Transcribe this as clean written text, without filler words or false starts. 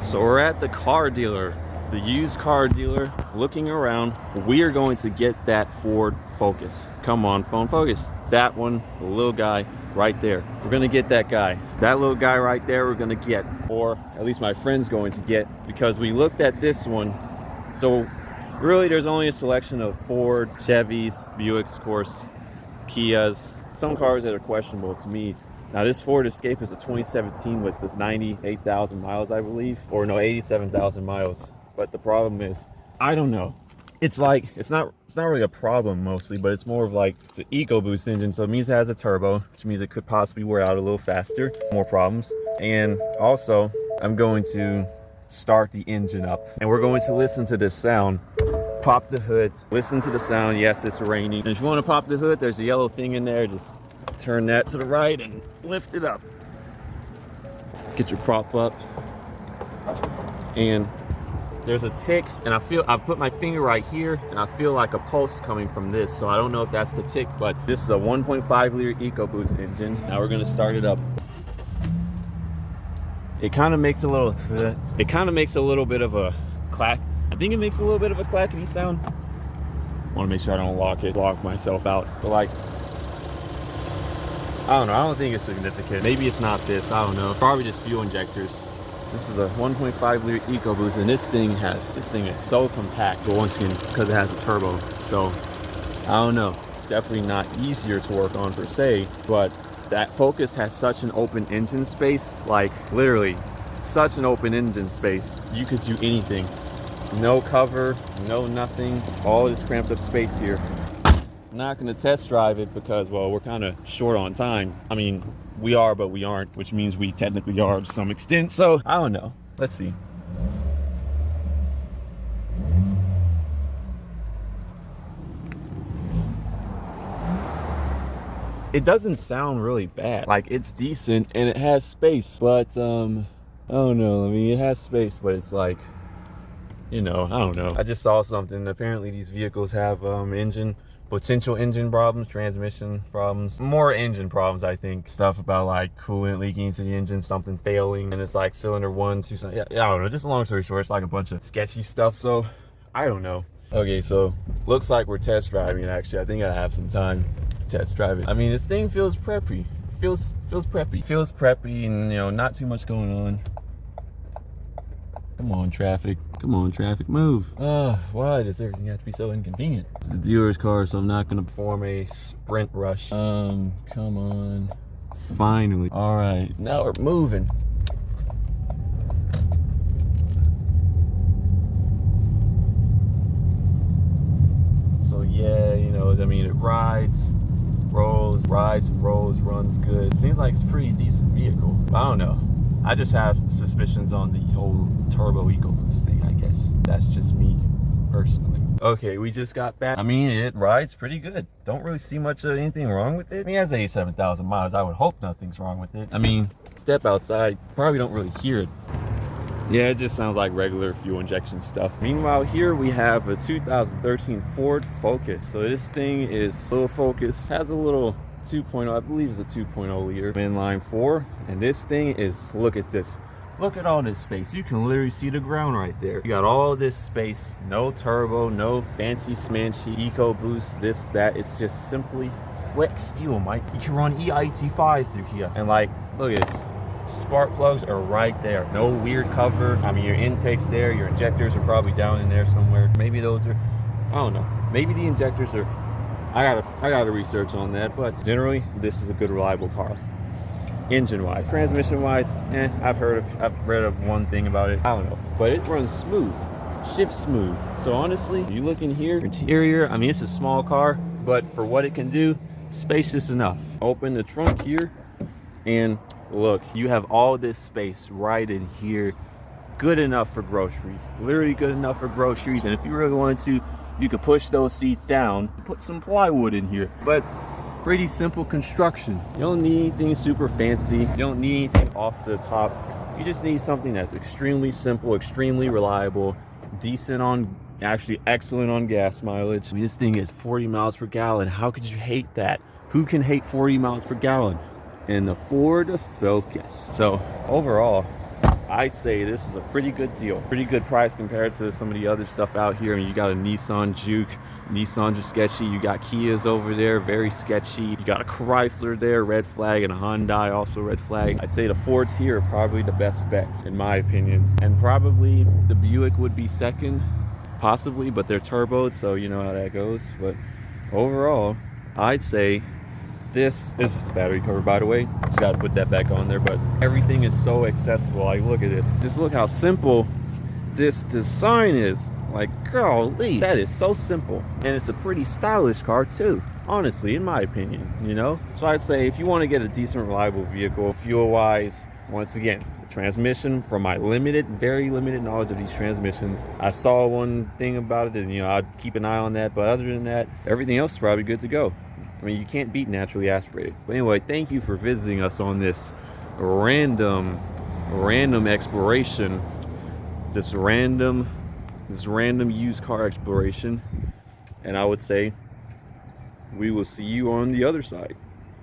So we're at the car dealer, the used car dealer, looking around. We are going to get that Ford Focus. Come on, phone, focus. That one, the little guy right there. We're gonna get that guy. That little guy right there we're gonna get, or at least my friend's going to get, because we looked at this one. So really there's only a selection of Fords, Chevys, Buicks, of course, Kias, some cars that are questionable to me. Now this Ford Escape is a 2017 with the 98,000 miles, I believe, or no, 87,000 miles. But the problem is, I don't know. It's like, it's not really a problem mostly, but it's more of like, it's an EcoBoost engine. So it means it has a turbo, which means it could possibly wear out a little faster, more problems. And also I'm going to start the engine up and we're going to listen to this sound. Pop the hood, listen to the sound. Yes, it's raining. And if you want to pop the hood, there's a yellow thing in there. Just turn that to the right and lift it up. Get your prop up. And there's a tick, and I put my finger right here, and I feel like a pulse coming from this. So I don't know if that's the tick, but this is a 1.5 liter EcoBoost engine. Now we're gonna start it up. It kind of makes a little bit of a clack. I think it makes a little bit of a clackety sound. I want to make sure I don't lock myself out. But like, I don't know. I don't think it's significant. Maybe it's not this. I don't know. Probably just fuel injectors. This is a 1.5 liter EcoBoost, and this thing is so compact. But once again, because it has a turbo, so I don't know. It's definitely not easier to work on per se, but that Focus has such an open engine space, like literally such an open engine space. You could do anything. No cover, no nothing. All this cramped up space here. I'm not gonna test drive it because, well, we're kind of short on time. I mean, we are, but we aren't, which means we technically are to some extent. So I don't know. Let's see. It doesn't sound really bad. Like, it's decent and it has space, but I don't know. I mean, it has space, but it's like, you know, I don't know. I just saw something. Apparently these vehicles have potential engine problems, transmission problems, more engine problems. I think stuff about like coolant leaking into the engine, something failing, and it's like cylinder 1, 2, yeah, I don't know. Just a long story short, it's like a bunch of sketchy stuff. So I don't know. Okay, so looks like we're test driving it. Actually, I think I have some time to test drive it. I mean, this thing feels preppy. Feels preppy, and you know, not too much going on. Come on, traffic. Come on, traffic, move. Why does everything have to be so inconvenient? It's the dealer's car, so I'm not gonna perform a sprint rush. Come on. Finally. All right, now we're moving. So yeah, you know, I mean, it rides and rolls, runs good. Seems like it's a pretty decent vehicle. I don't know. I just have suspicions on the whole turbo EcoBoost thing, I guess. That's just me, personally. Okay, we just got back. I mean, it rides pretty good. Don't really see much of anything wrong with it. I mean, it has 87,000 miles. I would hope nothing's wrong with it. I mean, step outside, probably don't really hear it. Yeah, it just sounds like regular fuel injection stuff. Meanwhile, here we have a 2013 Ford Focus. So this thing is little Focus, has a little 2.0, I believe it's a 2.0 liter inline 4, and this thing is, look at this, look at all this space. You can literally see the ground right there. You got all this space, no turbo, no fancy smanchy EcoBoost, this, that. It's just simply flex fuel, Mike. You can run EIT5 through here, and like, look at this. Spark plugs are right there. No weird cover. I mean, your intake's there, your injectors are probably down in there somewhere. Maybe those are, I don't know. Maybe the injectors are, I gotta research on that, but generally this is a good, reliable car. Engine wise, transmission wise, I've read of one thing about it. I don't know, but it runs smooth, shifts smooth. So honestly, you look in here, interior, I mean, it's a small car, but for what it can do, spacious enough. Open the trunk here, and look, you have all this space right in here. Good enough for groceries, literally good enough for groceries. And if you really wanted to, you could push those seats down, put some plywood in here. But pretty simple construction. You don't need anything super fancy. You don't need anything off the top. You just need something that's extremely simple, extremely reliable, decent on, actually excellent on gas mileage. I mean, this thing is 40 miles per gallon. How could you hate that? Who can hate 40 miles per gallon? And the Ford Focus. So overall, I'd say this is a pretty good deal. Pretty good price compared to some of the other stuff out here. I mean, you got a Nissan Juke, Nissans are sketchy. You got Kias over there, very sketchy. You got a Chrysler there, red flag, and a Hyundai, also red flag. I'd say the Fords here are probably the best bets, in my opinion. And probably the Buick would be second, possibly, but they're turboed, so you know how that goes. But overall, I'd say this is the battery cover, by the way. Just got to put that back on there, but everything is so accessible. Like, look at this. Just look how simple this design is. Like, golly, that is so simple. And it's a pretty stylish car too, honestly, in my opinion, you know? So I'd say if you want to get a decent, reliable vehicle, fuel-wise, once again, the transmission, from my very limited knowledge of these transmissions, I saw one thing about it, and you know, I'd keep an eye on that. But other than that, everything else is probably good to go. I mean, you can't beat naturally aspirated. But anyway, thank you for visiting us on this random exploration, this random used car exploration. And I would say we will see you on the other side.